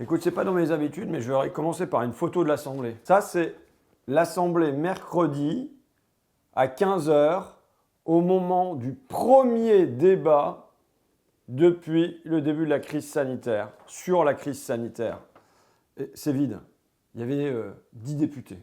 Écoute, c'est pas dans mes habitudes, mais je vais commencer par une photo de l'Assemblée. Ça, c'est l'Assemblée mercredi à 15 heures, au moment du premier débat depuis le début de la crise sanitaire, sur la crise sanitaire. C'est vide. Il y avait 10 députés.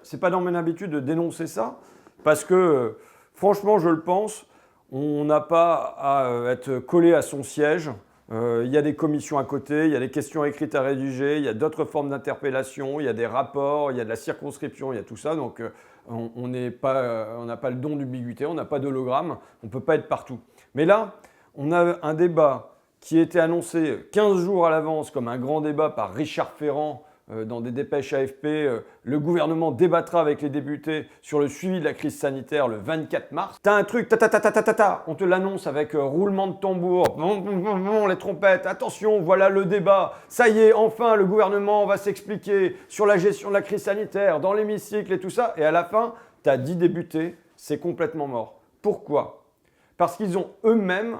C'est pas dans mes habitudes de dénoncer ça, parce que, franchement, je le pense, on n'a pas à être collé à son siège. Il y a des commissions à côté, il y a des questions écrites à rédiger, il y a d'autres formes d'interpellation, il y a des rapports, il y a de la circonscription, il y a tout ça. Donc, on n'a pas le don d'ubiquité, on n'a pas d'hologramme, on ne peut pas être partout. Mais là, on a un débat qui était annoncé 15 jours à l'avance comme un grand débat par Richard Ferrand dans des dépêches AFP. Le gouvernement débattra avec les députés sur le suivi de la crise sanitaire le 24 mars. T'as un truc, on te l'annonce avec roulement de tambour, les trompettes, attention, voilà le débat. Ça y est, enfin, le gouvernement va s'expliquer sur la gestion de la crise sanitaire dans l'hémicycle et tout ça. Et à la fin, t'as 10 députés, c'est complètement mort. Pourquoi? Parce qu'ils ont eux-mêmes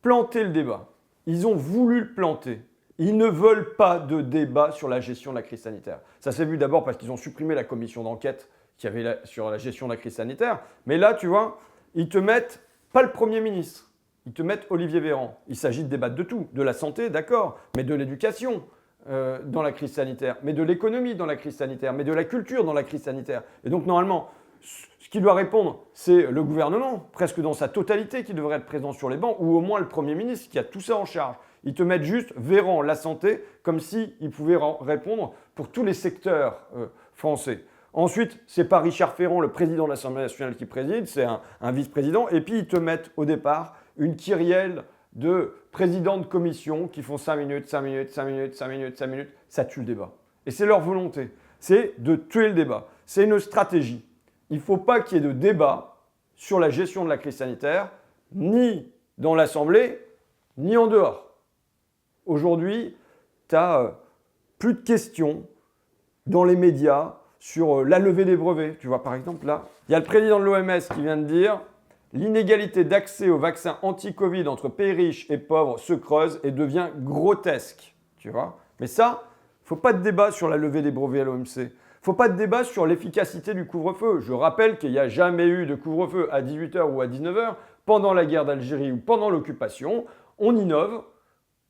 planté le débat. Ils ont voulu le planter. Ils ne veulent pas de débat sur la gestion de la crise sanitaire. Ça s'est vu d'abord parce qu'ils ont supprimé la commission d'enquête qu'il y avait sur la gestion de la crise sanitaire. Mais là, tu vois, ils te mettent pas le Premier ministre, ils te mettent Olivier Véran. Il s'agit de débattre de tout, de la santé, d'accord, mais de l'éducation dans la crise sanitaire, mais de l'économie dans la crise sanitaire, mais de la culture dans la crise sanitaire. Et donc, normalement, ce qui doit répondre, c'est le gouvernement, presque dans sa totalité, qui devrait être présent sur les bancs, ou au moins le Premier ministre qui a tout ça en charge. Ils te mettent juste Véran, la santé, comme s'ils pouvaient répondre pour tous les secteurs français. Ensuite, c'est pas Richard Ferrand, le président de l'Assemblée nationale, qui préside, c'est un vice-président. Et puis, ils te mettent au départ une kyrielle de présidents de commission qui font 5 minutes, 5 minutes, 5 minutes, 5 minutes, 5 minutes. Ça tue le débat. Et c'est leur volonté. C'est de tuer le débat. C'est une stratégie. Il ne faut pas qu'il y ait de débat sur la gestion de la crise sanitaire, ni dans l'Assemblée, ni en dehors. Aujourd'hui, tu n'as plus de questions dans les médias sur la levée des brevets. Tu vois, par exemple, là, il y a le président de l'OMS qui vient de dire « L'inégalité d'accès aux vaccins anti-Covid entre pays riches et pauvres se creuse et devient grotesque. » Tu vois? Mais ça, il ne faut pas de débat sur la levée des brevets à l'OMC. Il ne faut pas de débat sur l'efficacité du couvre-feu. Je rappelle qu'il n'y a jamais eu de couvre-feu à 18h ou à 19h pendant la guerre d'Algérie ou pendant l'occupation. On innove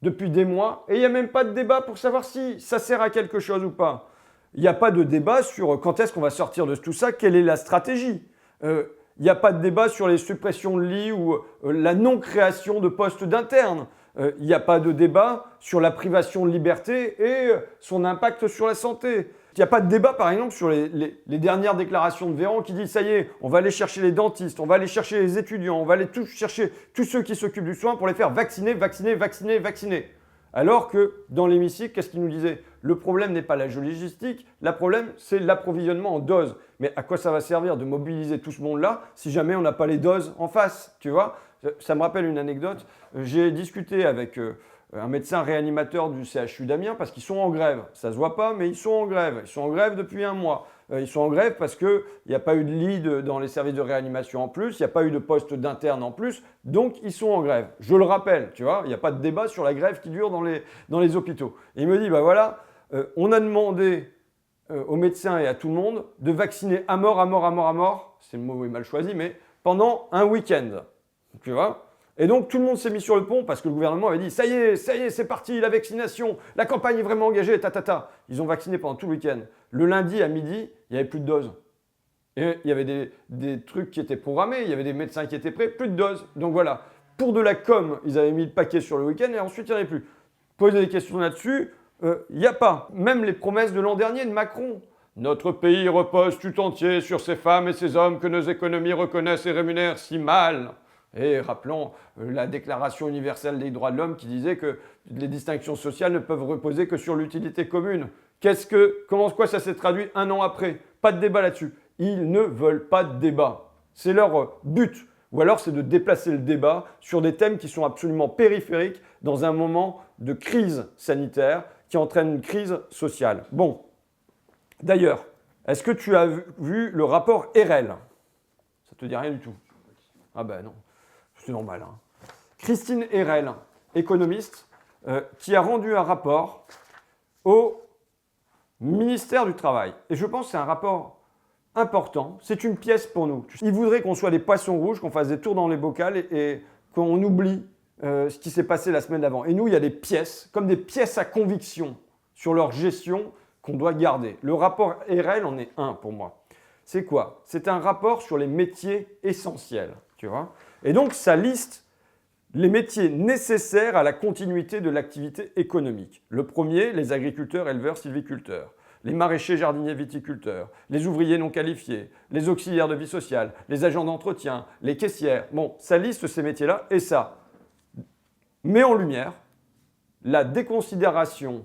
depuis des mois et il n'y a même pas de débat pour savoir si ça sert à quelque chose ou pas. Il n'y a pas de débat sur quand est-ce qu'on va sortir de tout ça, quelle est la stratégie. Il n'y a pas de débat sur les suppressions de lits ou la non-création de postes d'internes. Il n'y a pas de débat sur la privation de liberté et son impact sur la santé. Il n'y a pas de débat, par exemple, sur les dernières déclarations de Véran qui dit « ça y est, on va aller chercher les dentistes, on va aller chercher les étudiants, on va aller chercher tous ceux qui s'occupent du soin pour les faire vacciner, vacciner, vacciner, vacciner ». Alors que dans l'hémicycle, qu'est-ce qu'il nous disait? Le problème n'est pas la logistique, le problème c'est l'approvisionnement en doses. Mais à quoi ça va servir de mobiliser tout ce monde-là si jamais on n'a pas les doses en face, tu vois? Ça me rappelle une anecdote. J'ai discuté avec un médecin réanimateur du CHU d'Amiens parce qu'ils sont en grève. Ça ne se voit pas, mais ils sont en grève. Ils sont en grève depuis un mois. Ils sont en grève parce qu'il n'y a pas eu de lit dans les services de réanimation en plus, il n'y a pas eu de poste d'interne en plus, donc ils sont en grève. Je le rappelle, tu vois, il n'y a pas de débat sur la grève qui dure dans les hôpitaux. Et il me dit, bah voilà, on a demandé aux médecins et à tout le monde de vacciner à mort, c'est le mot mal choisi, mais pendant un week-end. Tu vois? Et donc tout le monde s'est mis sur le pont parce que le gouvernement avait dit ça y est, c'est parti, la vaccination, la campagne est vraiment engagée, Ils ont vacciné pendant tout le week-end. Le lundi à midi, il n'y avait plus de doses. Et il y avait des trucs qui étaient programmés, il y avait des médecins qui étaient prêts, plus de doses. Donc voilà, pour de la com, ils avaient mis le paquet sur le week-end et ensuite il n'y en avait plus. Poser des questions là-dessus, il n'y a pas. Même les promesses de l'an dernier de Macron. Notre pays repose tout entier sur ces femmes et ces hommes que nos économies reconnaissent et rémunèrent si mal. Et rappelons la Déclaration universelle des droits de l'homme qui disait que les distinctions sociales ne peuvent reposer que sur l'utilité commune. Quoi ça s'est traduit un an après? Pas de débat là-dessus. Ils ne veulent pas de débat. C'est leur but. Ou alors c'est de déplacer le débat sur des thèmes qui sont absolument périphériques dans un moment de crise sanitaire qui entraîne une crise sociale. Bon, d'ailleurs, est-ce que tu as vu le rapport RL? Ça te dit rien du tout? Ah ben non. C'est normal. Hein. Christine Herrel, économiste, qui a rendu un rapport au ministère du Travail. Et je pense que c'est un rapport important. C'est une pièce pour nous. Ils voudraient qu'on soit des poissons rouges, qu'on fasse des tours dans les bocals et qu'on oublie ce qui s'est passé la semaine d'avant. Et nous, il y a des pièces, comme des pièces à conviction sur leur gestion qu'on doit garder. Le rapport RL en est un pour moi. C'est quoi? C'est un rapport sur les métiers essentiels, tu vois. Et donc, ça liste les métiers nécessaires à la continuité de l'activité économique. Le premier, les agriculteurs, éleveurs, sylviculteurs. Les maraîchers, jardiniers, viticulteurs. Les ouvriers non qualifiés. Les auxiliaires de vie sociale. Les agents d'entretien. Les caissières. Bon, ça liste ces métiers-là et ça met en lumière la déconsidération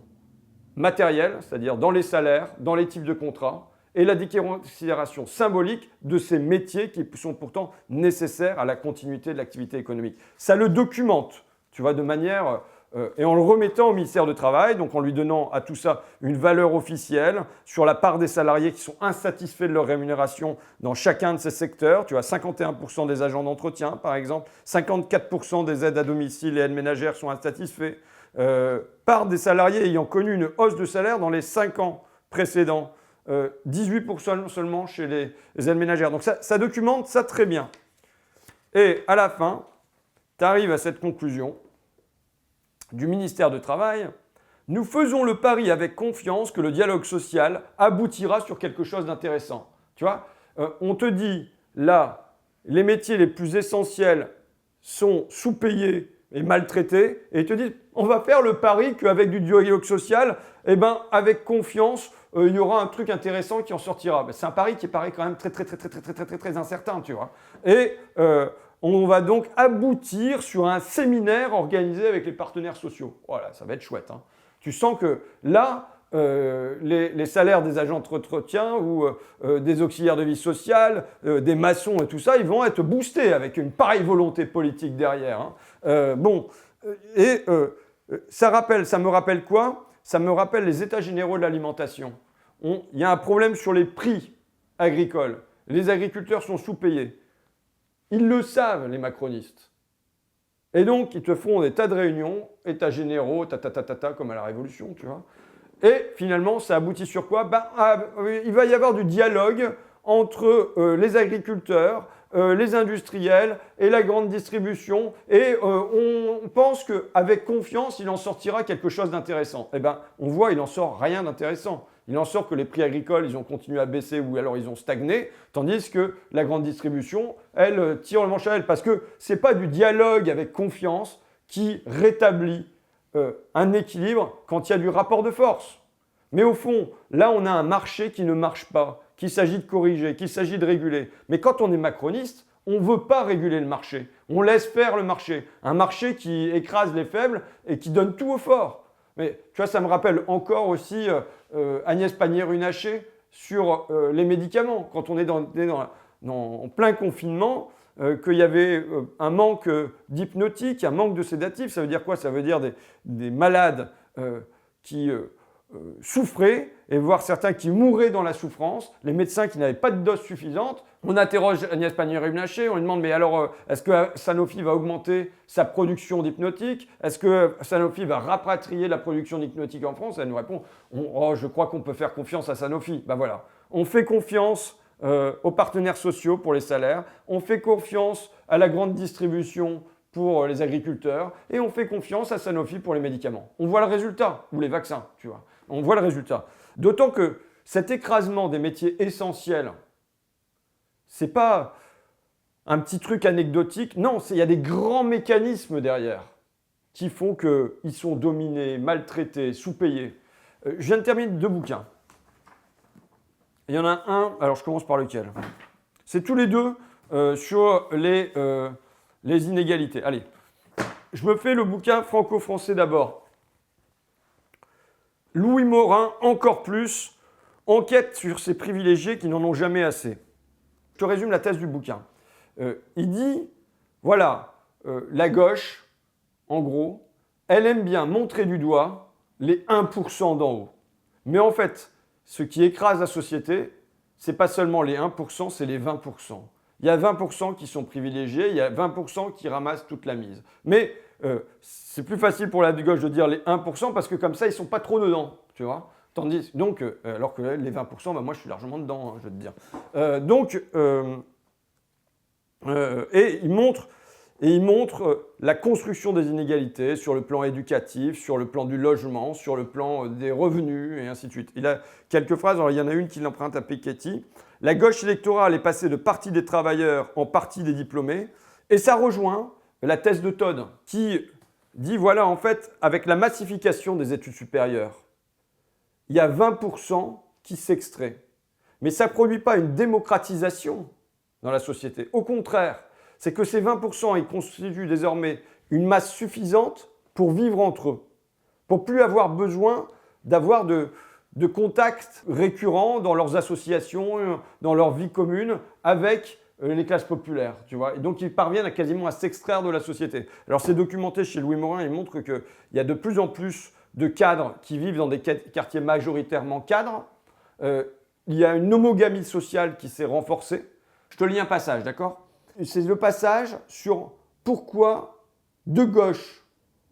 matérielle, c'est-à-dire dans les salaires, dans les types de contrats, et la déconsidération symbolique de ces métiers qui sont pourtant nécessaires à la continuité de l'activité économique. Ça le documente, tu vois, de manière... et en le remettant au ministère du Travail, donc en lui donnant à tout ça une valeur officielle sur la part des salariés qui sont insatisfaits de leur rémunération dans chacun de ces secteurs. Tu vois, 51% des agents d'entretien, par exemple, 54% des aides à domicile et aides ménagères sont insatisfaits. Part des salariés ayant connu une hausse de salaire dans les 5 ans précédents. 18% seulement chez les aides ménagères. Donc ça documente ça très bien. Et à la fin, tu arrives à cette conclusion du ministère du Travail. Nous faisons le pari avec confiance que le dialogue social aboutira sur quelque chose d'intéressant. Tu vois, on te dit là, les métiers les plus essentiels sont sous-payés et maltraités, et ils te disent, on va faire le pari qu'avec du dialogue social, eh ben, avec confiance, il y aura un truc intéressant qui en sortira. C'est un pari qui paraît quand même très incertain, tu vois. Et on va donc aboutir sur un séminaire organisé avec les partenaires sociaux. Voilà, ça va être chouette, hein. Tu sens que là, les salaires des agents d'entretien ou des auxiliaires de vie sociale, des maçons et tout ça, ils vont être boostés avec une pareille volonté politique derrière, hein. Ça me rappelle quoi? Ça me rappelle les états généraux de l'alimentation. Il y a un problème sur les prix agricoles. Les agriculteurs sont sous-payés. Ils le savent, les macronistes. Et donc, ils te font des tas de réunions, états généraux, comme à la Révolution, tu vois. Et finalement, ça aboutit sur quoi? Il va y avoir du dialogue entre les agriculteurs, les industriels et la grande distribution. Et on pense qu'avec confiance, il en sortira quelque chose d'intéressant. Eh bien, on voit, il n'en sort rien d'intéressant. Il en sort que les prix agricoles, ils ont continué à baisser ou alors ils ont stagné, tandis que la grande distribution, elle, tire le manche à elle. Parce que ce n'est pas du dialogue avec confiance qui rétablit un équilibre quand il y a du rapport de force. Mais au fond, là, on a un marché qui ne marche pas, qu'il s'agit de corriger, qu'il s'agit de réguler. Mais quand on est macroniste, on ne veut pas réguler le marché. On laisse faire le marché. Un marché qui écrase les faibles et qui donne tout aux forts. Mais tu vois, ça me rappelle encore aussi Agnès Pannier-Runacher sur les médicaments. Quand on est en plein confinement, qu'il y avait un manque d'hypnotique, un manque de sédatifs. Ça veut dire quoi? Ça veut dire des malades qui souffraient et voire certains qui mouraient dans la souffrance, les médecins qui n'avaient pas de dose suffisante. On interroge Agnès Pannier-Runacher, on lui demande mais alors est-ce que Sanofi va augmenter sa production d'hypnotique? Est-ce que Sanofi va rapatrier la production d'hypnotique en France? Elle nous répond je crois qu'on peut faire confiance à Sanofi. Ben voilà, on fait confiance aux partenaires sociaux pour les salaires, on fait confiance à la grande distribution pour les agriculteurs et on fait confiance à Sanofi pour les médicaments. On voit le résultat, ou les vaccins, tu vois. On voit le résultat. D'autant que cet écrasement des métiers essentiels, ce n'est pas un petit truc anecdotique. Non, il y a des grands mécanismes derrière qui font qu'ils sont dominés, maltraités, sous-payés. Je viens de terminer 2 bouquins. Il y en a un, alors je commence par lequel? C'est tous les deux sur les inégalités. Allez, je me fais le bouquin franco-français d'abord. Louis Morin, encore plus, enquête sur ces privilégiés qui n'en ont jamais assez. Je te résume la thèse du bouquin. Il dit, voilà, la gauche, en gros, elle aime bien montrer du doigt les 1% d'en haut. Mais en fait, ce qui écrase la société, ce n'est pas seulement les 1%, c'est les 20%. Il y a 20% qui sont privilégiés, il y a 20% qui ramassent toute la mise. Mais c'est plus facile pour la gauche de dire les 1% parce que comme ça, ils ne sont pas trop dedans. Tu tu vois. Tandis, donc, alors que les 20%, bah, moi, je suis largement dedans, hein, je veux te dire. Et il montre la construction des inégalités sur le plan éducatif, sur le plan du logement, sur le plan des revenus, et ainsi de suite. Il a quelques phrases, alors il y en a une qui l'emprunte à Piketty. La gauche électorale est passée de parti des travailleurs en parti des diplômés, et ça rejoint la thèse de Todd, qui dit, voilà, en fait, avec la massification des études supérieures, il y a 20% qui s'extrait. Mais ça ne produit pas une démocratisation dans la société. Au contraire, c'est que ces 20%, ils constituent désormais une masse suffisante pour vivre entre eux, pour plus avoir besoin d'avoir de contacts récurrents dans leurs associations, dans leur vie commune avec les classes populaires, tu vois. Et donc, ils parviennent quasiment à s'extraire de la société. Alors, c'est documenté chez Louis Morin, il montre qu'il y a de plus en plus de cadres qui vivent dans des quartiers majoritairement cadres. Il y a une homogamie sociale qui s'est renforcée. Je te lis un passage, d'accord? C'est le passage sur pourquoi de gauche,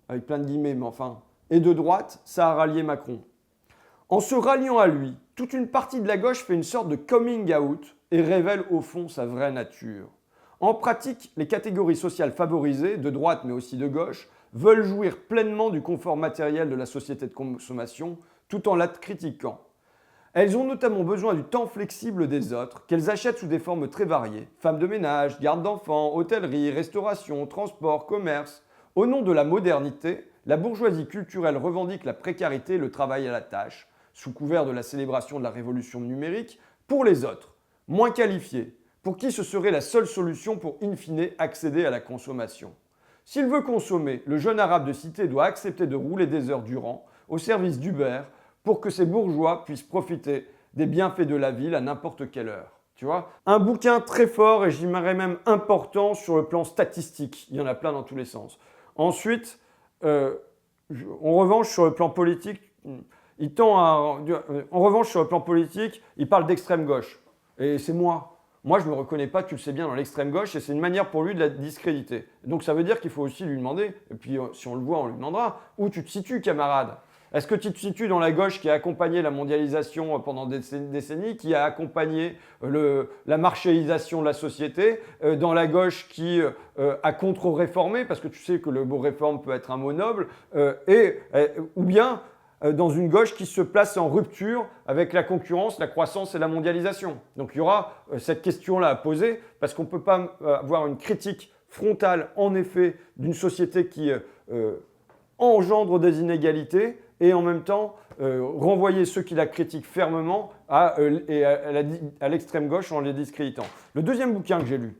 avec plein de guillemets, mais enfin, et de droite, ça a rallié Macron. En se ralliant à lui, toute une partie de la gauche fait une sorte de coming out et révèle au fond sa vraie nature. En pratique, les catégories sociales favorisées, de droite mais aussi de gauche, veulent jouir pleinement du confort matériel de la société de consommation tout en la critiquant. Elles ont notamment besoin du temps flexible des autres, qu'elles achètent sous des formes très variées. Femmes de ménage, garde d'enfants, hôtellerie, restauration, transport, commerce. Au nom de la modernité, la bourgeoisie culturelle revendique la précarité et le travail à la tâche, sous couvert de la célébration de la révolution numérique, pour les autres, moins qualifiés, pour qui ce serait la seule solution pour in fine accéder à la consommation. S'il veut consommer, le jeune arabe de cité doit accepter de rouler des heures durant au service d'Uber pour que ces bourgeois puissent profiter des bienfaits de la ville à n'importe quelle heure. Tu vois? Un bouquin très fort et j'aimerais même important sur le plan statistique. Il y en a plein dans tous les sens. Ensuite, en revanche, sur le plan politique, il parle d'extrême gauche. Et c'est moi. Moi, je ne me reconnais pas, tu le sais bien, dans l'extrême gauche, et c'est une manière pour lui de la discréditer. Donc ça veut dire qu'il faut aussi lui demander, et puis si on le voit, on lui demandera, où tu te situes, camarade? Est-ce que tu te situes dans la gauche qui a accompagné la mondialisation pendant des décennies, qui a accompagné la marchéisation de la société, dans la gauche qui a contre-réformé, parce que tu sais que le mot réforme peut être un mot noble, ou bien dans une gauche qui se place en rupture avec la concurrence, la croissance et la mondialisation. Donc il y aura cette question-là à poser, parce qu'on ne peut pas avoir une critique frontale, en effet, d'une société qui engendre des inégalités, et en même temps renvoyer ceux qui la critiquent fermement à l'extrême gauche en les discréditant. Le deuxième bouquin que j'ai lu,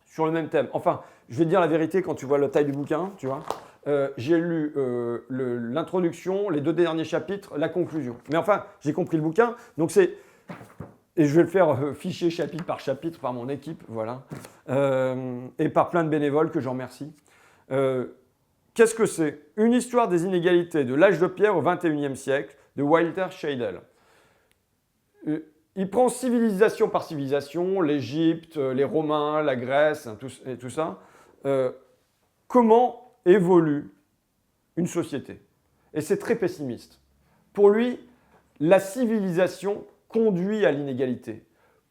sur le même thème, enfin, je vais te dire la vérité quand tu vois la taille du bouquin, tu vois, j'ai lu l'introduction, les 2 derniers chapitres, la conclusion. Mais enfin, j'ai compris le bouquin, donc c'est... Et je vais le faire fichier chapitre par chapitre par mon équipe, voilà, et par plein de bénévoles que j'en remercie. Qu'est-ce que c'est? Une histoire des inégalités de l'âge de pierre au XXIe siècle de Walter Scheidel. Il prend civilisation par civilisation, l'Égypte, les Romains, la Grèce, et tout ça. Comment évolue une société? Et c'est très pessimiste. Pour lui, la civilisation conduit à l'inégalité.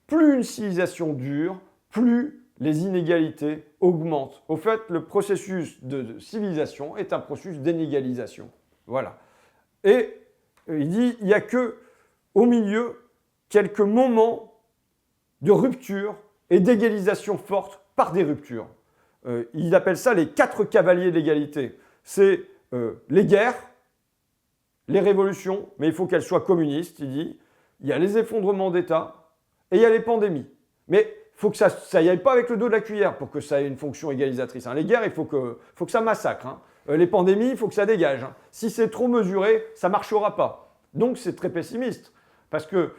Plus une civilisation dure, plus les inégalités augmentent. Au fait, le processus de civilisation est un processus d'inégalisation. Voilà. Et il dit, il n'y a que au milieu quelques moments de rupture et d'égalisation forte par des ruptures. Il appelle ça les 4 cavaliers de l'égalité. C'est les guerres, les révolutions, mais il faut qu'elles soient communistes, il dit. Il y a les effondrements d'État et il y a les pandémies. Mais il faut que ça y aille pas avec le dos de la cuillère pour que ça ait une fonction égalisatrice. Les guerres, il faut que ça massacre. Les pandémies, il faut que ça dégage. Si c'est trop mesuré, ça ne marchera pas. Donc c'est très pessimiste. Parce que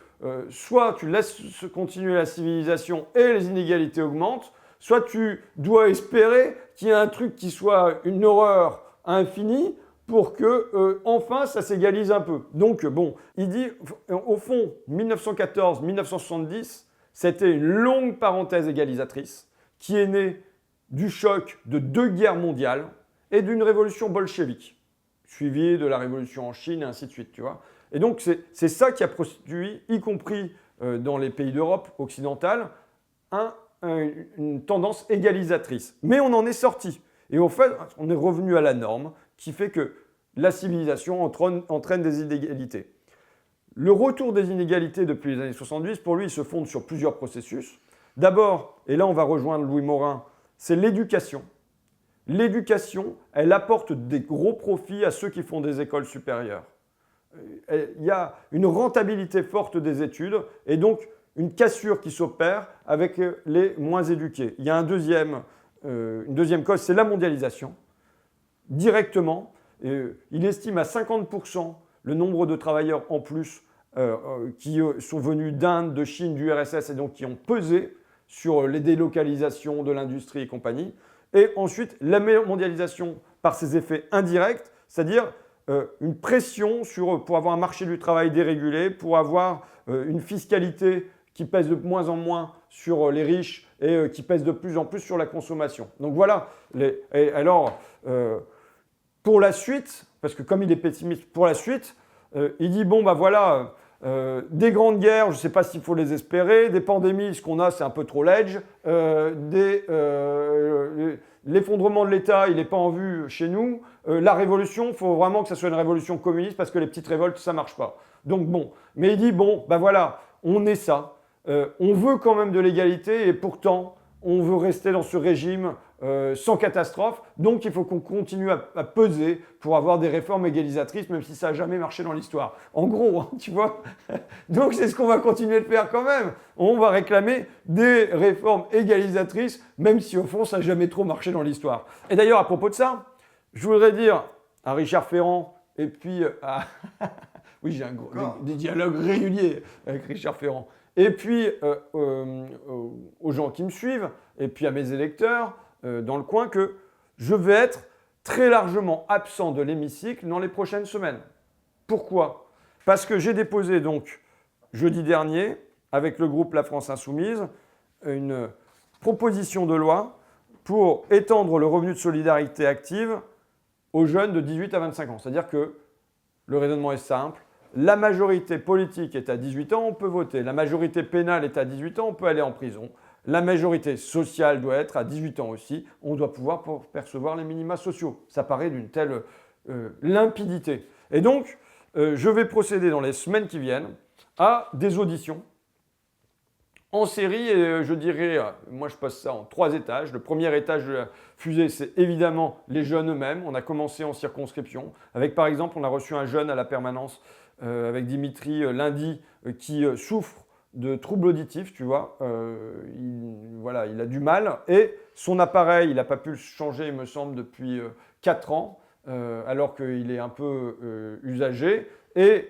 soit tu laisses continuer la civilisation et les inégalités augmentent, soit tu dois espérer qu'il y ait un truc qui soit une horreur infinie pour que, enfin, ça s'égalise un peu. Donc, bon, il dit, au fond, 1914-1970, c'était une longue parenthèse égalisatrice qui est née du choc de 2 guerres mondiales et d'une révolution bolchevique. suivi de la révolution en Chine et ainsi de suite, tu vois. Et donc, c'est ça qui a produit, y compris dans les pays d'Europe occidentale, une tendance égalisatrice. Mais on en est sorti. Et au fait, on est revenu à la norme qui fait que la civilisation entraîne des inégalités. Le retour des inégalités depuis les années 70, pour lui, il se fonde sur plusieurs processus. D'abord, et là on va rejoindre Louis Morin, c'est l'éducation. L'éducation, elle apporte des gros profits à ceux qui font des écoles supérieures. Il y a une rentabilité forte des études et donc une cassure qui s'opère avec les moins éduqués. Il y a une deuxième cause, c'est la mondialisation. Directement, il estime à 50% le nombre de travailleurs en plus qui sont venus d'Inde, de Chine, du RSS et donc qui ont pesé sur les délocalisations de l'industrie et compagnie. Et ensuite, la mondialisation par ses effets indirects, c'est-à-dire une pression pour avoir un marché du travail dérégulé, pour avoir une fiscalité qui pèse de moins en moins sur les riches et qui pèse de plus en plus sur la consommation. Donc voilà. Et alors, pour la suite, parce que comme il est pessimiste pour la suite, il dit bon, bah voilà, des grandes guerres, je ne sais pas s'il faut les espérer, des pandémies, ce qu'on a, c'est un peu trop ledge, l'effondrement de l'État, il n'est pas en vue chez nous, la révolution, il faut vraiment que ça soit une révolution communiste parce que les petites révoltes, ça ne marche pas. Donc bon, mais il dit bon, bah voilà, on est ça, on veut quand même de l'égalité et pourtant, on veut rester dans ce régime sans catastrophe. Donc, il faut qu'on continue à peser pour avoir des réformes égalisatrices, même si ça n'a jamais marché dans l'histoire. En gros, hein, tu vois. Donc, c'est ce qu'on va continuer de faire quand même. On va réclamer des réformes égalisatrices, même si au fond, ça n'a jamais trop marché dans l'histoire. Et d'ailleurs, à propos de ça, je voudrais dire à Richard Ferrand et puis à... oui, j'ai des dialogues réguliers avec Richard Ferrand. Et puis aux gens qui me suivent, et puis à mes électeurs dans le coin, que je vais être très largement absent de l'hémicycle dans les prochaines semaines. Pourquoi ? Parce que j'ai déposé donc jeudi dernier, avec le groupe La France Insoumise, une proposition de loi pour étendre le revenu de solidarité active aux jeunes de 18 à 25 ans. C'est-à-dire que le raisonnement est simple. La majorité politique est à 18 ans, on peut voter. La majorité pénale est à 18 ans, on peut aller en prison. La majorité sociale doit être à 18 ans aussi. On doit pouvoir percevoir les minima sociaux. Ça paraît d'une telle limpidité. Et donc, je vais procéder dans les semaines qui viennent à des auditions en série. Et je dirais, moi je passe ça en 3 étages. Le premier étage de la fusée, c'est évidemment les jeunes eux-mêmes. On a commencé en circonscription. Avec par exemple, on a reçu un jeune à la permanence avec Dimitri lundi qui souffre de troubles auditifs, tu vois. Il a du mal et son appareil, il n'a pas pu le changer, il me semble, depuis 4 ans, alors qu'il est un peu usagé et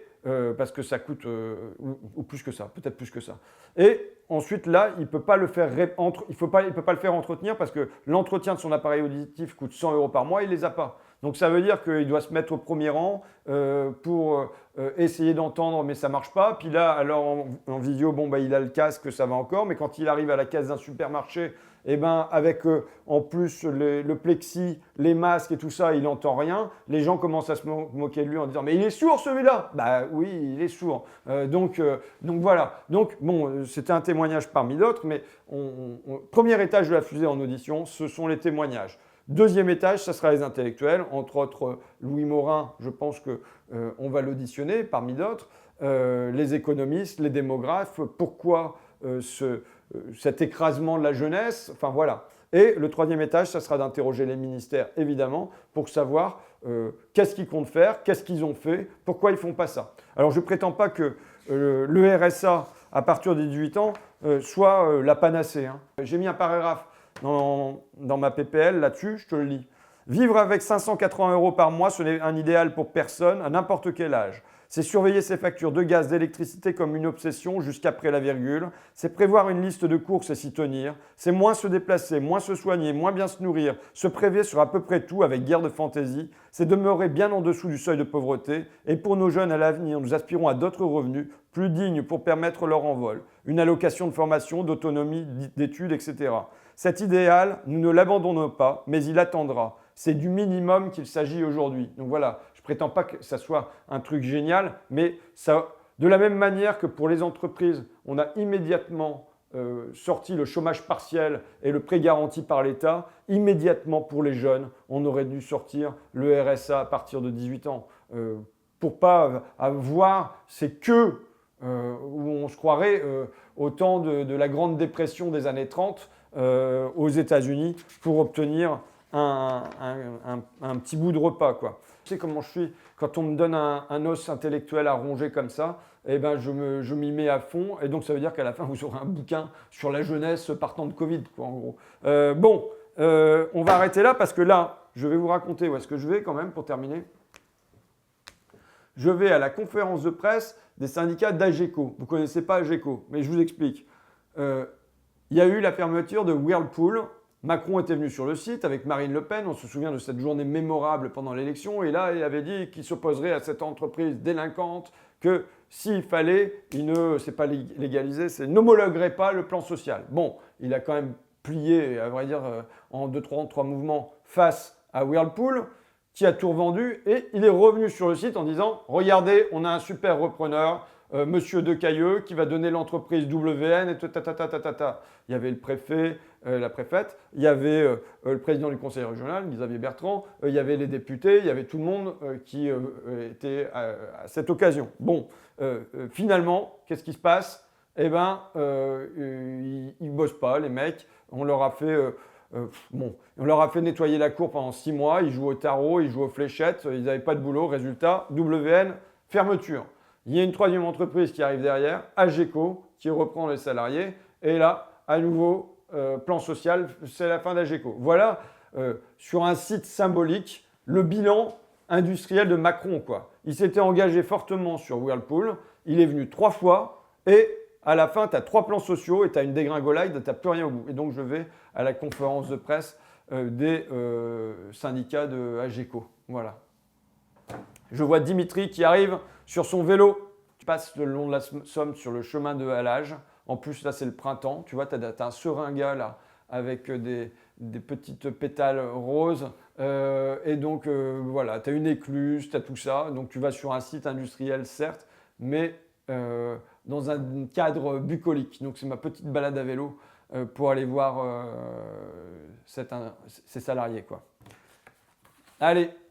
parce que ça coûte, ou plus que ça, peut-être plus que ça. Et ensuite, là, il ne peut pas le faire entretenir parce que l'entretien de son appareil auditif coûte 100 € par mois, il ne les a pas. Donc ça veut dire qu'il doit se mettre au premier rang pour essayer d'entendre, mais ça ne marche pas. Puis là, alors en visio, bon, bah, il a le casque, ça va encore, mais quand il arrive à la caisse d'un supermarché, eh ben, avec en plus le plexi, les masques et tout ça, il n'entend rien. Les gens commencent à se moquer de lui en disant « Mais il est sourd celui-là !» Bah oui, il est sourd. Donc voilà. Donc bon, c'était un témoignage parmi d'autres, mais premier étage de la fusée en audition, ce sont les témoignages. Deuxième étage, ça sera les intellectuels, entre autres Louis Morin, je pense qu'on va l'auditionner parmi d'autres, les économistes, les démographes, pourquoi cet écrasement de la jeunesse, enfin voilà. Et le troisième étage, ça sera d'interroger les ministères, évidemment, pour savoir qu'est-ce qu'ils comptent faire, qu'est-ce qu'ils ont fait, pourquoi ils ne font pas ça. Alors je ne prétends pas que le RSA, à partir des 18 ans, soit la panacée, hein. J'ai mis un paragraphe dans ma PPL là-dessus, je te le lis. Vivre avec 580 € par mois, ce n'est un idéal pour personne, à n'importe quel âge. C'est surveiller ses factures de gaz, d'électricité comme une obsession jusqu'après la virgule. C'est prévoir une liste de courses et s'y tenir. C'est moins se déplacer, moins se soigner, moins bien se nourrir, se préver sur à peu près tout avec guère de fantaisie. C'est demeurer bien en dessous du seuil de pauvreté. Et pour nos jeunes à l'avenir, nous aspirons à d'autres revenus, plus dignes pour permettre leur envol. Une allocation de formation, d'autonomie, d'études, etc. Cet idéal, nous ne l'abandonnons pas, mais il attendra. C'est du minimum qu'il s'agit aujourd'hui. Donc voilà, je prétends pas que ça soit un truc génial, mais ça, de la même manière que pour les entreprises, on a immédiatement sorti le chômage partiel et le prêt garanti par l'État, immédiatement pour les jeunes, on aurait dû sortir le RSA à partir de 18 ans. Pour pas avoir ces queues où on se croirait au temps de la Grande Dépression des années 30 aux États-Unis pour obtenir un petit bout de repas, quoi. Tu sais comment je suis quand on me donne un os intellectuel à ronger comme ça, eh ben je m'y mets à fond et donc ça veut dire qu'à la fin vous aurez un bouquin sur la jeunesse partant de Covid, quoi, en gros. On va arrêter là parce que là, je vais vous raconter où est-ce que je vais quand même pour terminer. Je vais à la conférence de presse des syndicats d'AGECO. Vous ne connaissez pas AGECO, mais je vous explique. Il y a eu la fermeture de Whirlpool. Macron était venu sur le site avec Marine Le Pen. On se souvient de cette journée mémorable pendant l'élection. Et là, il avait dit qu'il s'opposerait à cette entreprise délinquante, que s'il fallait, c'est pas légalisé, c'est n'homologuerait pas le plan social. Bon, il a quand même plié, à vrai dire, en trois mouvements face à Whirlpool, qui a tout revendu, et il est revenu sur le site en disant « Regardez, on a un super repreneur, Monsieur Decailleux, qui va donner l'entreprise WN, et ta. » Il y avait le préfet, la préfète, il y avait le président du conseil régional, Xavier Bertrand, il y avait les députés, il y avait tout le monde qui était à cette occasion. Bon, finalement, qu'est-ce qui se passe? Eh bien, ils ne bossent pas, les mecs. On leur a fait... on leur a fait nettoyer la cour pendant 6 mois, ils jouent au tarot, ils jouent aux fléchettes, ils n'avaient pas de boulot. Résultat, WN, fermeture. Il y a une troisième entreprise qui arrive derrière, AGECO, qui reprend les salariés. Et là, à nouveau, plan social, c'est la fin d'AGECO. Voilà, sur un site symbolique, le bilan industriel de Macron, quoi. Il s'était engagé fortement sur Whirlpool, il est venu 3 fois et à la fin, tu as 3 plans sociaux et tu as une dégringolade, tu n'as plus rien au bout. Et donc, je vais à la conférence de presse des syndicats de AGECO. Voilà. Je vois Dimitri qui arrive sur son vélo. Tu passes le long de la Somme sur le chemin de halage. En plus, là, c'est le printemps. Tu vois, tu as un seringa là avec des petites pétales roses. Et donc, voilà, tu as une écluse, tu as tout ça. Donc, tu vas sur un site industriel, certes, mais dans un cadre bucolique. Donc, c'est ma petite balade à vélo pour aller voir ces salariés, quoi. Allez,